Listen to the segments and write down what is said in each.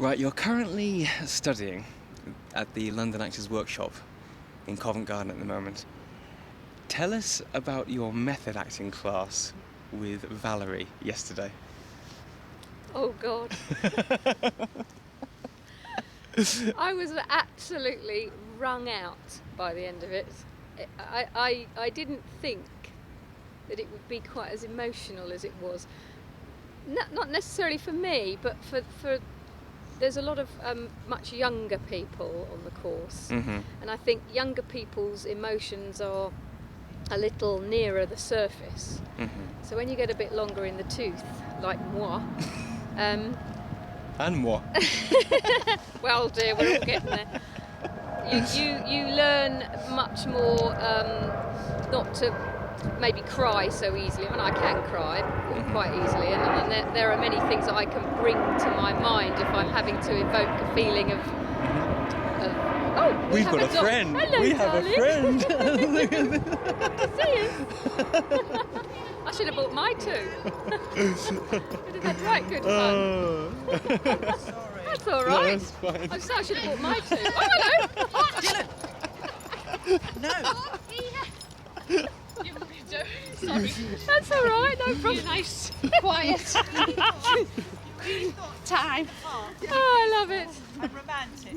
Right, you're currently studying at the London Actors Workshop in Covent Garden at the moment. Tell us about your method acting class with Valerie yesterday. Oh God. I was absolutely wrung out by the end of it. I didn't think that it would be quite as emotional as it was. Not necessarily for me, but for there's a lot of much younger people on the course, and I think younger people's emotions are a little nearer the surface. So when you get a bit longer in the tooth, like moi, And moi. well, dear, we're all getting there. You learn much more not to maybe cry so easily. I mean, I can cry quite easily, and there are many things that I can bring to my mind if I'm having to evoke a feeling of oh, We've got a friend. Hello, we have darling. a friend. Good to see you. I should have bought my two. Would have had right good fun. Sorry. That's all right. No, that's fine. I should have bought my two. Oh, hello. Dylan! No! Sorry. That's all right. No problem. Nice, quiet time. Oh, I love it. I'm romantic.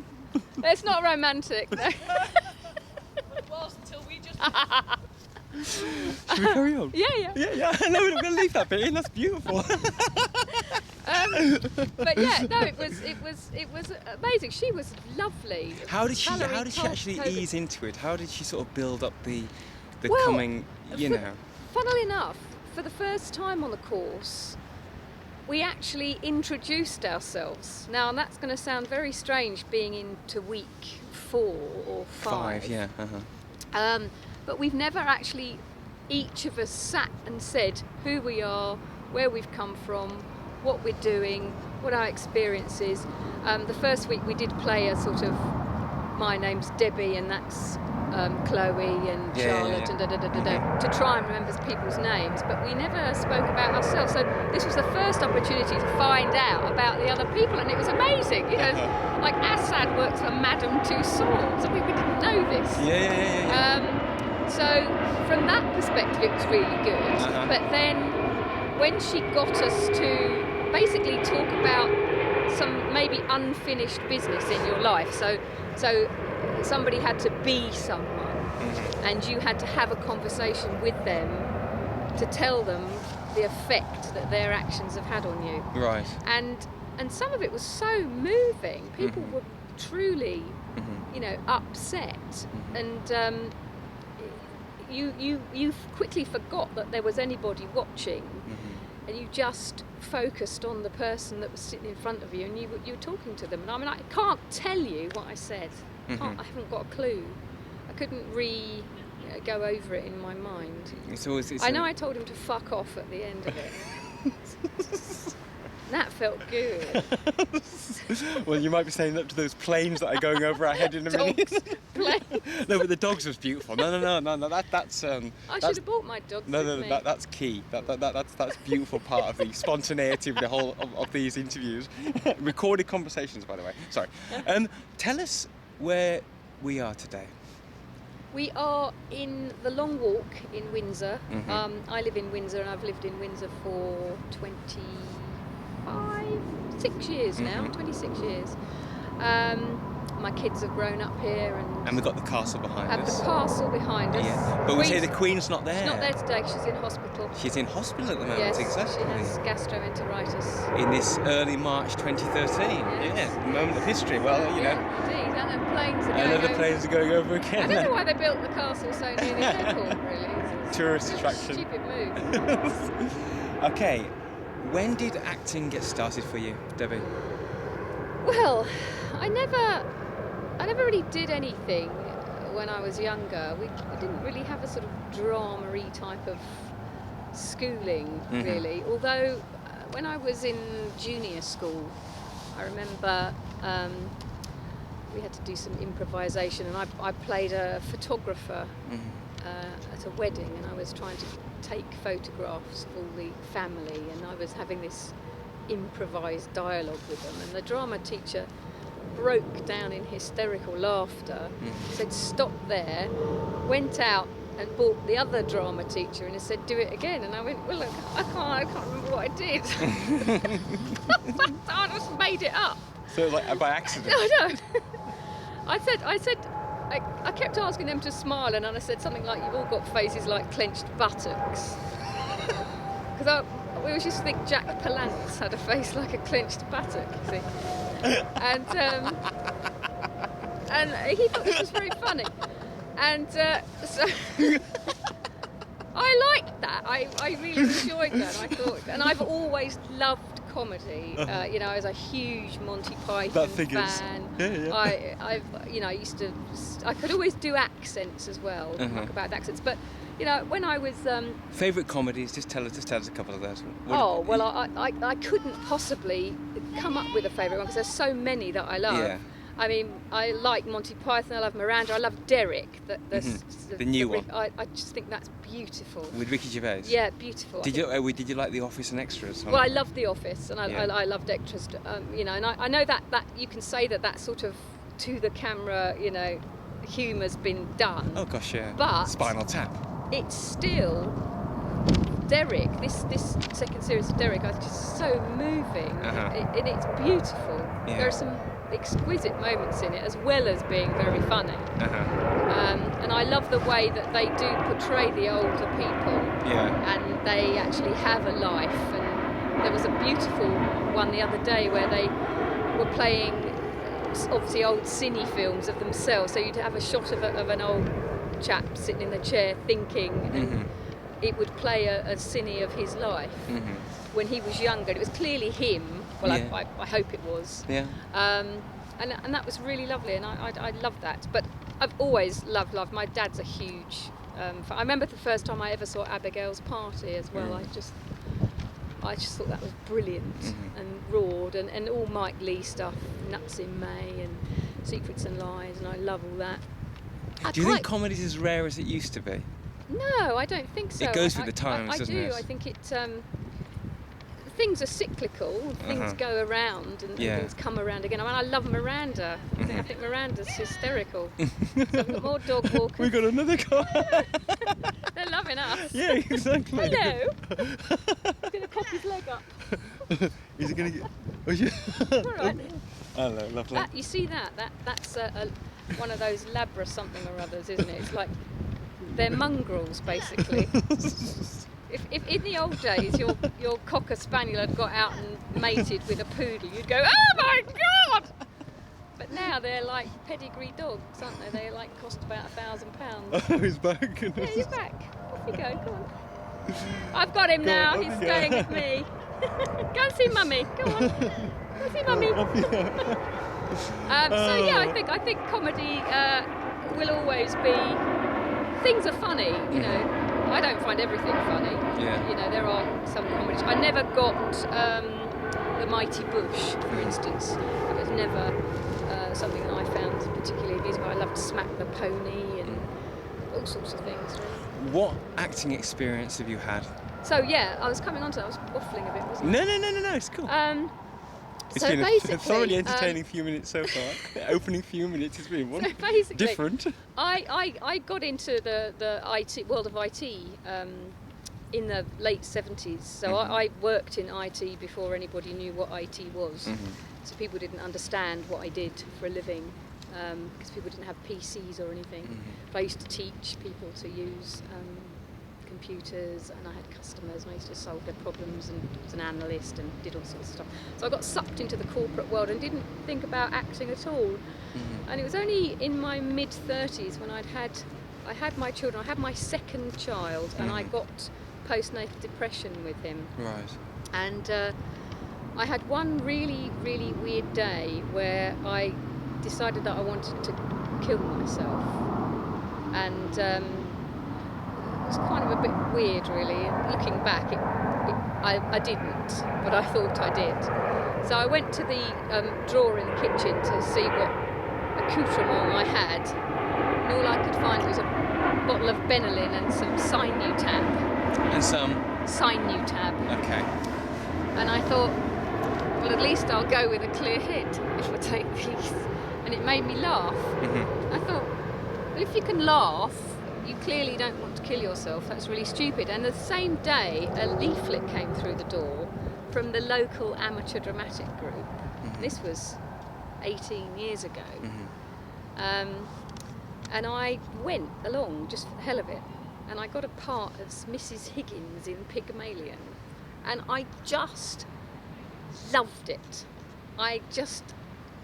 It's not romantic, no. It was until we just... Should we carry on? Yeah. Yeah. No, we're not going to leave that bit in. That's beautiful. But yeah, no, it was amazing. She was lovely. How did she Valerie actually told- ease into it? How did she sort of build up the Well, coming, Funnily enough, for the first time on the course, we actually introduced ourselves. Now, that's going to sound very strange being into week 4 or 5. yeah. But we've never actually, each of us sat and said who we are, where we've come from, what we're doing, what our experience is. The first week we did play a sort of, my name's Debbie and that's Chloe and Charlotte and to try and remember people's names, but we never spoke about ourselves. So this was the first opportunity to find out about the other people, and it was amazing. You know, like Assad works for Madame Tussauds. I mean, we didn't know this. Yeah. So from that perspective, it was really good. But then when she got us to basically talk about some maybe unfinished business in your life, so somebody had to be someone, and you had to have a conversation with them to tell them the effect that their actions have had on you. Right. And some of it was so moving. People were truly, upset, and you quickly forgot that there was anybody watching, and you just focused on the person that was sitting in front of you, and you were talking to them. And I mean, I can't tell you what I said. I haven't got a clue. I couldn't go over it in my mind. I know I told him to fuck off at the end of it. That felt good. Well, you might be saying that to those planes that are going over our head in a minute. Planes. No, but the dogs was beautiful. No. That's. I should have bought my dogs. No. That's key. That's beautiful part of the spontaneity of the whole of these interviews. Recorded conversations, by the way. Sorry. Tell us where we are today. We are in the Long Walk in Windsor. I live in Windsor, and I've lived in Windsor for 26 years now. 26 years. My kids have grown up here, and we've got the castle behind us. Have the castle behind us. Yeah. But we say the Queen's not there. She's not there today. She's in hospital. She's in hospital at the moment. Yes, exactly. she has gastroenteritis. In this early March 2013. Yes. Yeah, moment of history. Well, Indeed, and the planes are going over. Planes are going over again. I don't know why they built the castle so near the airport, really. It's Tourist a attraction. Stupid move. Okay, when did acting get started for you, Debbie? Well, I never really did anything when I was younger. We didn't really have a sort of drama-y type of schooling, really. Although when I was in junior school, I remember we had to do some improvisation, and I played a photographer at a wedding, and I was trying to take photographs of all the family, and I was having this improvised dialogue with them, and the drama teacher broke down in hysterical laughter, said stop there, went out and brought the other drama teacher and said do it again, and I went, well look, I can't remember what I did. I just made it up. So like by accident? No. I kept asking them to smile, and I said something like, you've all got faces like clenched buttocks. Because we always used to think Jack Palance had a face like a clenched buttock, you see. And he thought this was very funny. And so I liked that. I really enjoyed that. I thought, and I've always loved comedy. You know, I was a huge Monty Python fan. Yeah. I could always do accents as well. Talk about accents, but you know, when I was favourite comedies, just tell us a couple of those. I couldn't possibly come up with a favourite one because there's so many that I love. Yeah. I mean, I like Monty Python, I love Miranda, I love Derek. The new one. I just think that's beautiful. With Ricky Gervais? Yeah, beautiful. Did you like The Office and Extras? Well, I loved The Office, and I loved Extras. You know, and I know that you can say that sort of to the camera, you know, humour's been done. Oh gosh, yeah. But Spinal Tap. It's still Derek. This second series of Derek is just so moving, and it's beautiful. Yeah. There are some exquisite moments in it, as well as being very funny. And I love the way that they do portray the older people. Yeah. And they actually have a life. And there was a beautiful one the other day where they were playing, obviously, old cine films of themselves. So you'd have a shot of an old chap sitting in the chair thinking, and it would play a cine of his life when he was younger. It was clearly him. Well, yeah. I hope it was. Yeah. And that was really lovely, and I loved that. But I've always loved. My dad's a huge. I remember the first time I ever saw Abigail's Party as well. I just thought that was brilliant and roared, and all Mike Leigh stuff, Nuts in May and Secrets and Lies, and I love all that. Do you think comedy's as rare as it used to be? No, I don't think so. It goes with the times, doesn't it? I think it. Things are cyclical. Things go around, and things come around again. I mean, I love Miranda. I think Miranda's hysterical. So more dog walkers. We got another car. They're loving us. Yeah, exactly. Hello. He's going to pop his leg up. Is he going to get? Oh, yeah. All right. Hello, lovely. You see that's one of those Labra something or others, isn't it? It's like they're mongrels, basically. If in the old days your Cocker Spaniel had got out and mated with a poodle, you'd go, oh my God! But now they're like pedigree dogs, aren't they? They like cost about £1,000. Oh, he's back. Yeah, he's back. Off you go, come on. I've got him now, he's staying with me. Go and see Mummy, go on. Go and see Mummy. So yeah, I think comedy will always be. Things are funny, you know. I don't find everything funny. Yeah. You know, there are some comedies. I never got The Mighty Bush, for instance. It was never something that I found particularly amusing. I loved Smack the Pony and all sorts of things. Really. What acting experience have you had? So yeah, I was coming on to that. I was waffling a bit, wasn't I? No, it's cool. It's so been basically, a thoroughly entertaining few minutes so far. The opening few minutes has been different. I got into the IT world of IT in the late 70s. So I worked in IT before anybody knew what IT was. So people didn't understand what I did for a living because people didn't have PCs or anything. But I used to teach people to use computers, and I had customers, and I used to solve their problems, and was an analyst and did all sorts of stuff. So I got sucked into the corporate world and didn't think about acting at all. And it was only in my mid-30s when I had my children. I had my second child, and I got postnatal depression with him. Right. And I had one really, really weird day where I decided that I wanted to kill myself, and it was kind of a bit weird, really. Looking back, I didn't, but I thought I did. So I went to the drawer in the kitchen to see what accoutrement I had, and all I could find was a bottle of Benylin and some Sinutab. And some? Sinutab. Okay. And I thought, well, at least I'll go with a clear head if I take these. And it made me laugh. I thought, well, if you can laugh, you clearly don't want to kill yourself. That's really stupid. And the same day, a leaflet came through the door from the local amateur dramatic group. This was 18 years ago. And I went along just for the hell of it. And I got a part as Mrs. Higgins in Pygmalion. And I just loved it. I just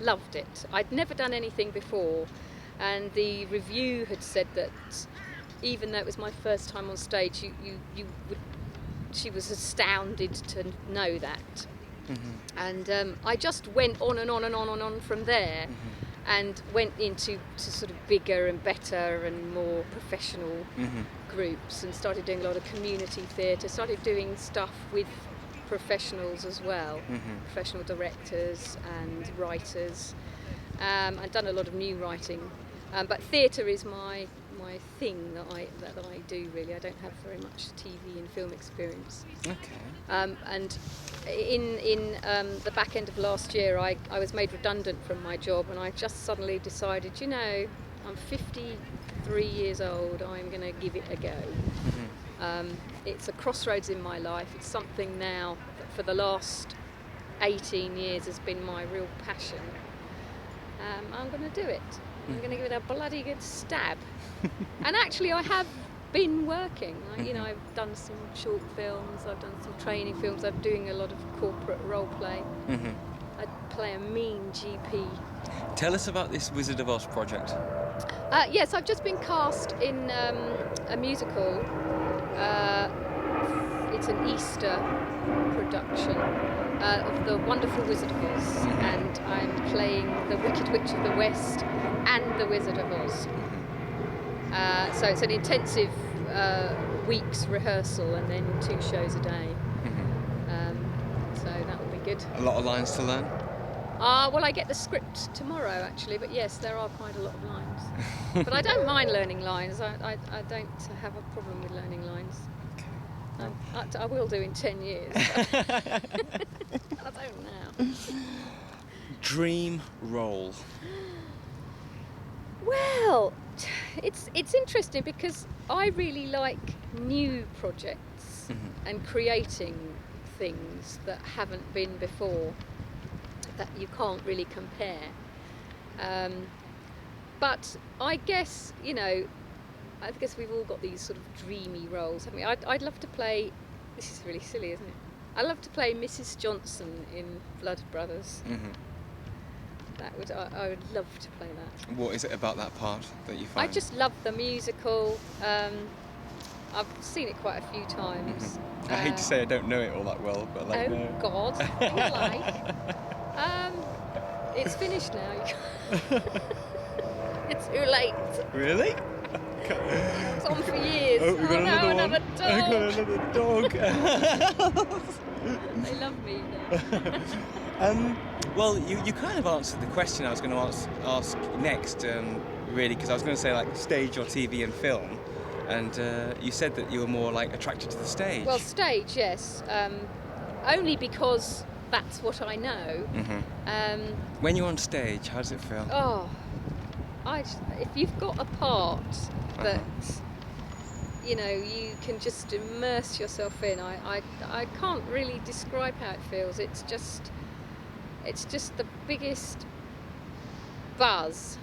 loved it. I'd never done anything before. And the review had said that even though it was my first time on stage, she was astounded to know that. And I just went on and on and on and on from there, and went into sort of bigger and better and more professional groups, and started doing a lot of community theatre, started doing stuff with professionals as well, professional directors and writers. I've done a lot of new writing, but theatre is my thing that I do really. I don't have very much TV and film experience. Okay. And in the back end of last year, I was made redundant from my job, and I just suddenly decided, I'm 53 years old, I'm going to give it a go. It's a crossroads in my life. It's something now that for the last 18 years has been my real passion. I'm going to do it. I'm going to give it a bloody good stab. And actually I have been working. I've done some short films, I've done some training films, I'm doing a lot of corporate role play. I play a mean GP. Tell us about this Wizard of Oz project. Yes, I've just been cast in a musical. It's an Easter production of The Wonderful Wizard of Oz, and I'm playing the Wicked Witch of the West and the Wizard of Oz. So it's an intensive week's rehearsal and then 2 shows a day. So that will be good. A lot of lines to learn? Well, I get the script tomorrow actually, but yes, there are quite a lot of lines. But I don't mind learning lines. I don't have a problem with learning lines. I will do in 10 years. I don't now. Dream role. Well, it's interesting because I really like new projects and creating things that haven't been before, that you can't really compare. But I guess, I guess we've all got these sort of dreamy roles. I mean, I'd love to play, this is really silly, isn't it? I'd love to play Mrs. Johnson in Blood Brothers. I would love to play that. What is it about that part that you find? I just love the musical. I've seen it quite a few times. I hate to say I don't know it all that well, but Oh no. God, you like? It's finished now. It's too late. Really? It's on for years. Oh, we've got no, another dog. I've got another dog. They love me now. Well, you kind of answered the question I was going to ask next, really, because I was going to say like stage or TV and film, and you said that you were more like attracted to the stage. Well, stage, yes. Only because that's what I know. When you're on stage, how does it feel? Oh, if you've got a part that you can just immerse yourself in, I can't really describe how it feels. It's just the biggest buzz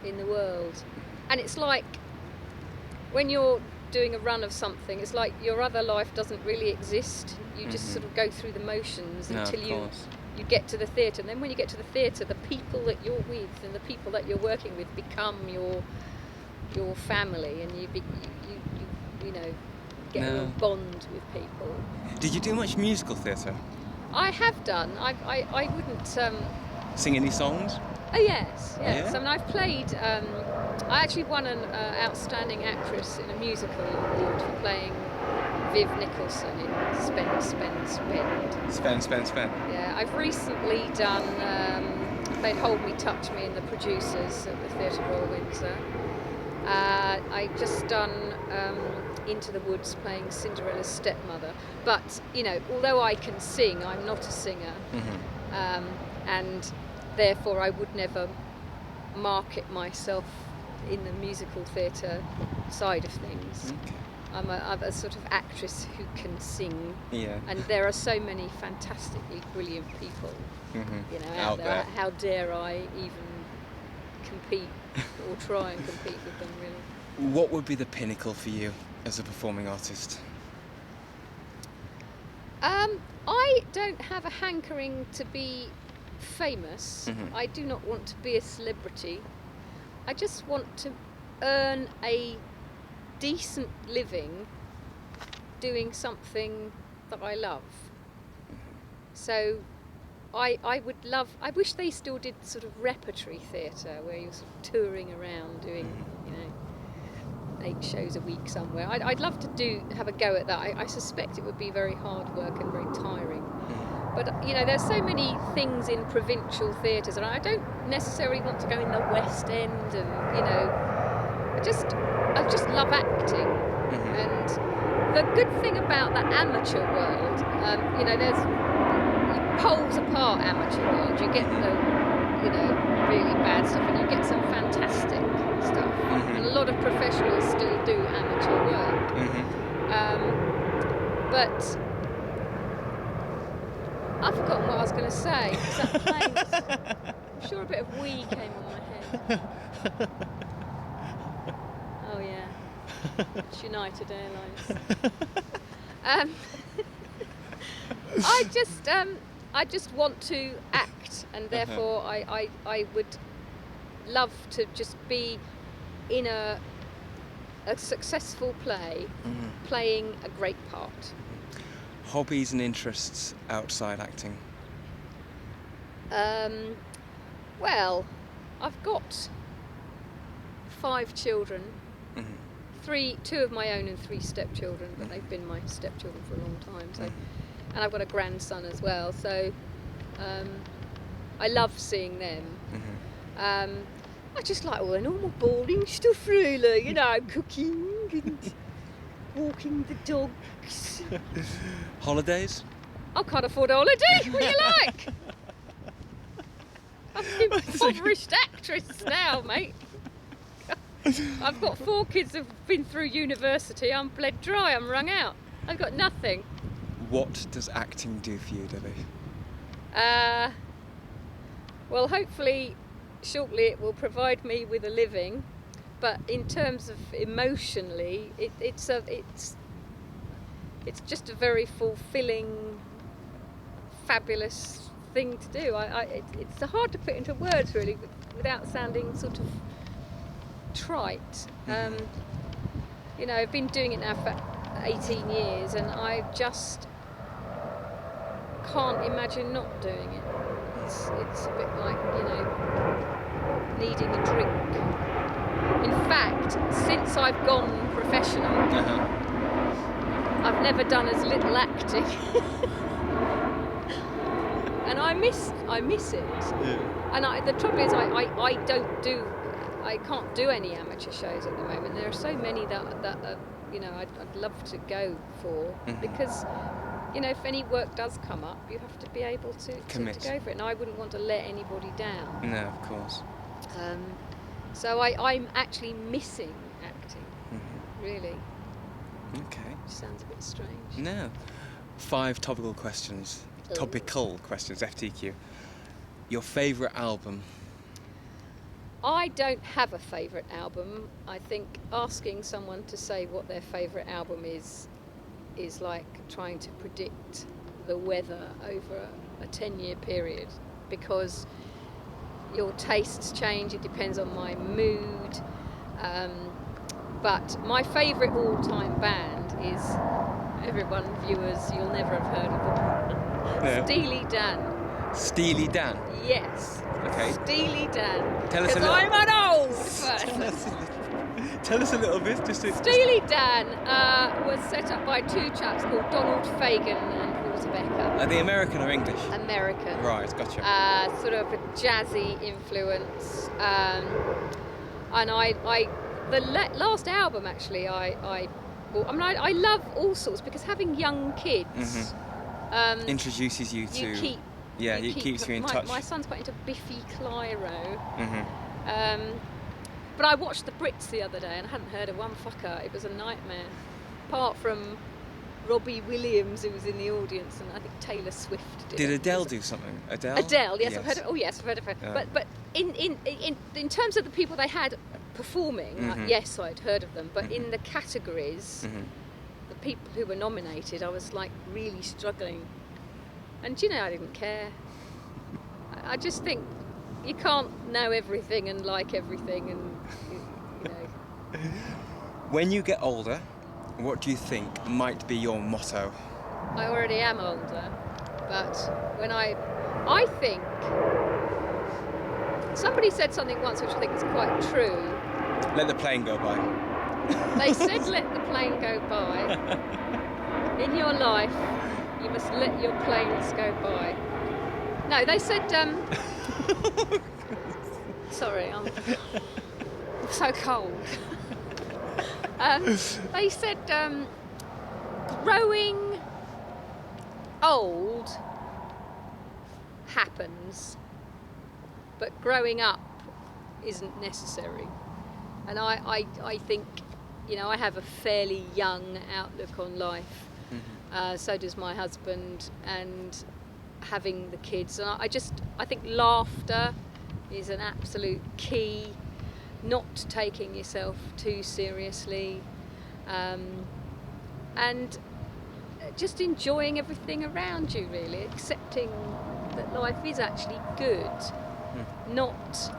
in the world. And it's like when you're doing a run of something, it's like your other life doesn't really exist. You just sort of go through the motions until you get to the theatre. And then when you get to the theatre, the people that you're with and the people that you're working with become your family, and you get a real bond with people. Did you do much musical theatre? I have done. I wouldn't... Sing any songs? Oh yes. Yeah? I mean, I've played... I actually won an Outstanding Actress in a Musical award for playing Viv Nicholson in Spend, Spend, Spend. Spend, spend, spend. Yeah, I've recently done... played Hold Me, Touch Me in The Producers at the Theatre Royal Windsor. I just done Into the Woods playing Cinderella's stepmother. But, you know, although I can sing, I'm not a singer. And therefore I would never market myself in the musical theatre side of things. Okay. I'm a sort of actress who can sing. Yeah. And there are so many fantastically brilliant people, you know, out there. How dare I even compete or try and compete with them, really? What would be the pinnacle for you as a performing artist? I don't have a hankering to be famous. I do not want to be a celebrity. I just want to earn a decent living doing something that I love. So I wish they still did sort of repertory theatre where you're sort of touring around doing, you know, 8 shows a week somewhere. I'd love to have a go at that. I suspect it would be very hard work and very tiring. But, you know, there's so many things in provincial theatres, and I don't necessarily want to go in the West End, and, you know, I just love acting. And the good thing about the amateur world, you know, there's poles apart amateur world. You get the, you know, really bad stuff, and you get some fantastic stuff. And a lot of professionals still do amateur work. But I've forgotten what I was going to say. Is that plane? I'm sure a bit of wee came on my head. Oh yeah, it's United Airlines. I just want to act, and therefore I would love to just be in a successful play, playing a great part. Hobbies and interests outside acting? Well, I've got 5 children, 2 of my own and 3 stepchildren, but they've been my stepchildren for a long time. So, and I've got a grandson as well. So I love seeing them. I just like all the normal boring stuff, really. You know, cooking and walking the dogs. Holidays? I can't afford a holiday. What do you like? I'm an impoverished actress now, mate. I've got 4 kids who've been through university. I'm bled dry. I'm wrung out. I've got nothing. What does acting do for you, Debbie? Well, hopefully, shortly it will provide me with a living. But in terms of emotionally, it's just a very fulfilling, fabulous thing to do. It's hard to put into words, really, without sounding sort of trite. You know, I've been doing it now for 18 years, and I just can't imagine not doing it. It's a bit like, you know, needing a drink. In fact, since I've gone professional, I've never done as little acting. And I miss it. Yeah. And the trouble is, I can't do any amateur shows at the moment. There are so many that you know, I'd love to go for, because, you know, if any work does come up, you have to be able to go for it. And I wouldn't want to let anybody down. No, of course. So I'm actually missing acting, really. Okay. Which sounds a bit strange. No. 5 topical questions. Topical questions, FTQ. Your favourite album? I don't have a favourite album. I think asking someone to say what their favourite album is like trying to predict the weather over a 10-year period, because your tastes change. It depends on my mood. But my favourite all-time band is, everyone, viewers, you'll never have heard of them. No. Steely Dan. Steely Dan? Yes. Okay. Steely Dan. Tell us a little. Because I'm an old person. Tell us a little bit. Steely Dan was set up by 2 chaps called Donald Fagen and Walter Becker. Are they American or English? American. Right, gotcha. Sort of a jazzy influence. And the last album, actually, I people. I mean, I love all sorts, because having young kids Introduces you to... it keeps you in touch. My son's quite into Biffy Clyro. Mm-hmm. But I watched the Brits the other day and I hadn't heard of one fucker. It was a nightmare. Apart from Robbie Williams, who was in the audience, and I think Taylor Swift did. Did Adele do something? Adele, yes, I've heard of. Oh yes, I've heard of her. But in terms of the people they had performing, yes, I'd heard of them. But in the categories, the people who were nominated, I was like really struggling. And I didn't care. I just think you can't know everything and like everything, and you know. When you get older, what do you think might be your motto? I already am older, but when I think somebody said something once which I think is quite true. Let the plane go by. They said let the plane go by. In your life, you must let your planes go by. No, they said sorry, I'm so cold. They said growing old happens, but growing up isn't necessary. And I think, I have a fairly young outlook on life. So does my husband, and having the kids. And I think laughter is an absolute key. Not taking yourself too seriously, and just enjoying everything around you, really, accepting that life is actually good. Not,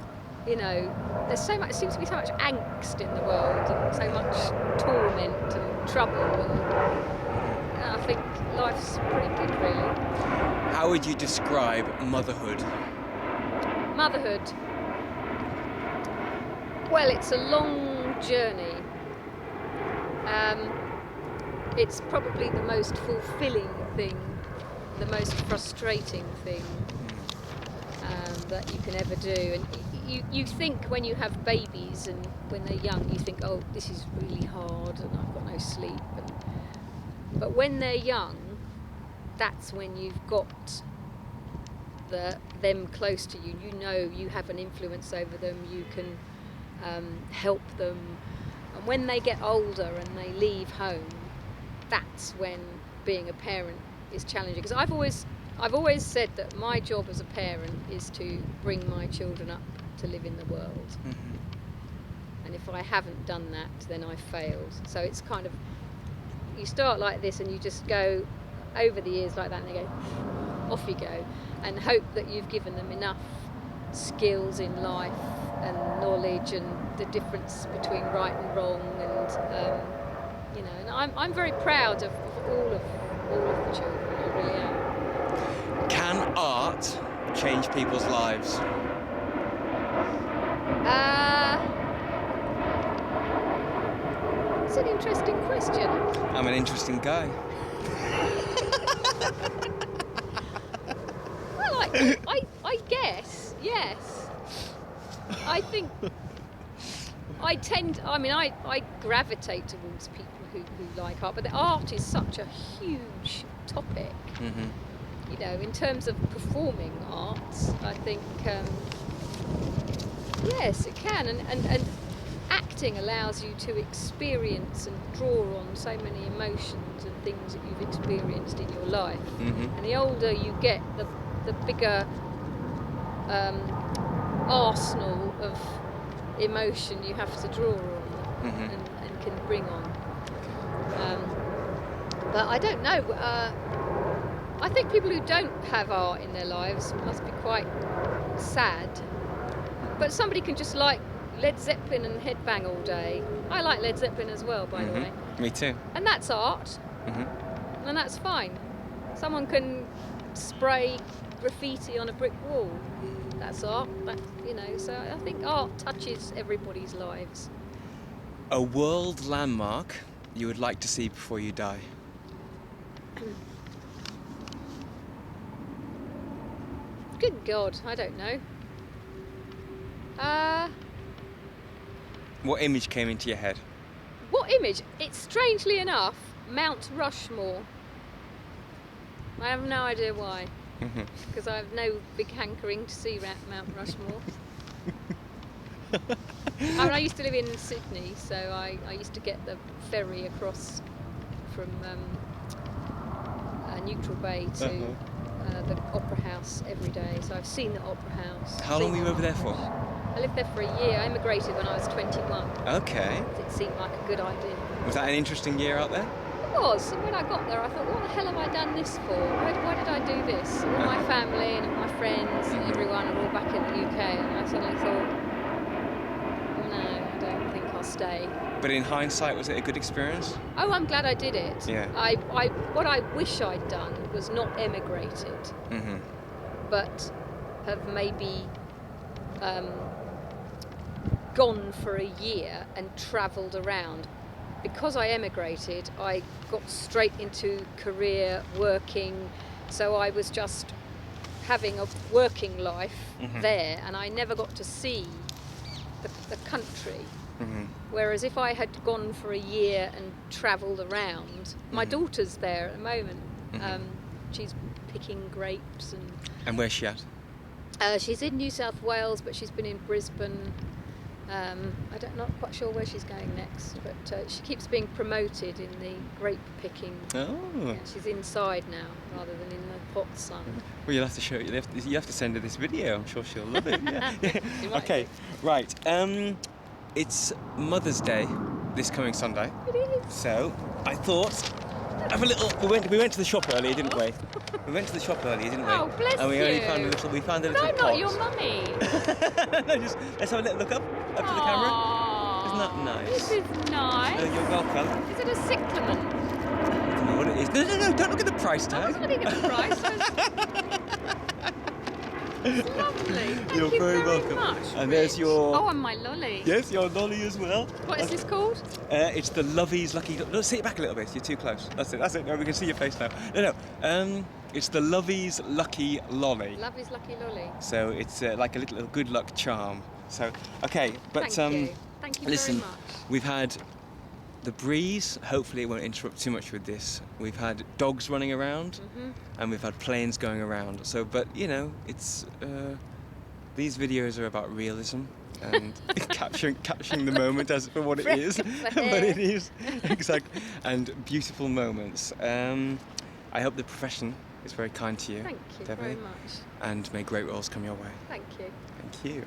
there's so much, seems to be so much angst in the world, and so much torment and trouble, and I think life's pretty good, really. How would you describe motherhood? Motherhood. Well, it's a long journey. It's probably the most fulfilling thing, the most frustrating thing that you can ever do. And you think when you have babies and when they're young, you think, oh, this is really hard and I've got no sleep. But when they're young, that's when you've got them close to you. You have an influence over them. You can help them, and when they get older and they leave home, that's when being a parent is challenging. Because I've always said that my job as a parent is to bring my children up to live in the world, and if I haven't done that, then I've failed. So it's kind of, you start like this and you just go over the years like that, and they go, off you go, and hope that you've given them enough skills in life and knowledge and the difference between right and wrong, and and I'm very proud of all of the children. I really am. Can art change people's lives? It's an interesting question. I'm an interesting guy. Well, I guess, yes. I think I gravitate towards people who like art, but the art is such a huge topic. In terms of performing arts, I think yes, it can, and acting allows you to experience and draw on so many emotions and things that you've experienced in your life. And the older you get, the bigger arsenal of emotion you have to draw on and can bring on. But I don't know. I think people who don't have art in their lives must be quite sad. But somebody can just like Led Zeppelin and headbang all day. I like Led Zeppelin as well, by the way. Me too. And that's art. And that's fine. Someone can spray graffiti on a brick wall. That's art. So I think art touches everybody's lives. A world landmark you would like to see before you die? Good God, I don't know. What image came into your head? What image? It's strangely enough Mount Rushmore. I have no idea why, Mhm. because I have no big hankering to see Mount Rushmore. I used to live in Sydney, so I used to get the ferry across from Neutral Bay to the Opera House every day. So I've seen the Opera House. How long were you over there for? I lived there for a year. I immigrated when I was 21. Okay. It seemed like a good idea. Was that an interesting year out there? It was. And when I got there, I thought, what the hell have I done this for? Why did I do this? All my family and all my friends and everyone are all back in the UK. And I suddenly thought, no, I don't think I'll stay. But in hindsight, was it a good experience? Oh, I'm glad I did it. Yeah. What I wish I'd done was not emigrated, Mm-hmm. but have maybe gone for a year and travelled around. Because I emigrated, I got straight into career working, so I was just having a working life there, and I never got to see the country. Mm-hmm. Whereas if I had gone for a year and travelled around, my daughter's there at the moment. She's picking grapes And where's she at? she's in New South Wales, but she's been in Brisbane. Not quite sure where she's going next, but she keeps being promoted in the grape picking. Oh. Yeah, she's inside now rather than in the hot sun. Well, you'll have to show you have to send her this video. I'm sure she'll love it. Yeah. She might Okay, right. It's Mother's Day this coming Sunday. It is. So I thought have a little. We went to the shop earlier, didn't we? We went to the shop earlier, didn't we? Oh, bless and we you. only found a little. We found a But little I'm pot. not your mummy. No, just let's have a little look up to the camera. Isn't that nice? This is nice. You're welcome. Is it a cyclamen? I don't know what it is. No, don't look at the price I tag. wasn't looking at the price. It's lovely. Thank You're you very welcome. much. And there's Rich. your- Oh, and my lolly. Yes, your lolly as well. What is this called? It's the Lovey's Lucky. No, sit back a little bit. You're too close. That's it. No, we can see your face now. No. It's the Lovey's Lucky Lolly. Lovey's Lucky Lolly. So it's like a little good luck charm. So okay, but Thank you. Thank you listen, very much. we've had the breeze. Hopefully, it won't interrupt too much with this. We've had dogs running around, and we've had planes going around. So, but it's these videos are about realism and capturing the moment as for what it is. What it is, exactly, and beautiful moments. I hope the profession is very kind to you. Thank you Debbie, very much. and may great roles come your way. Thank you. Thank you.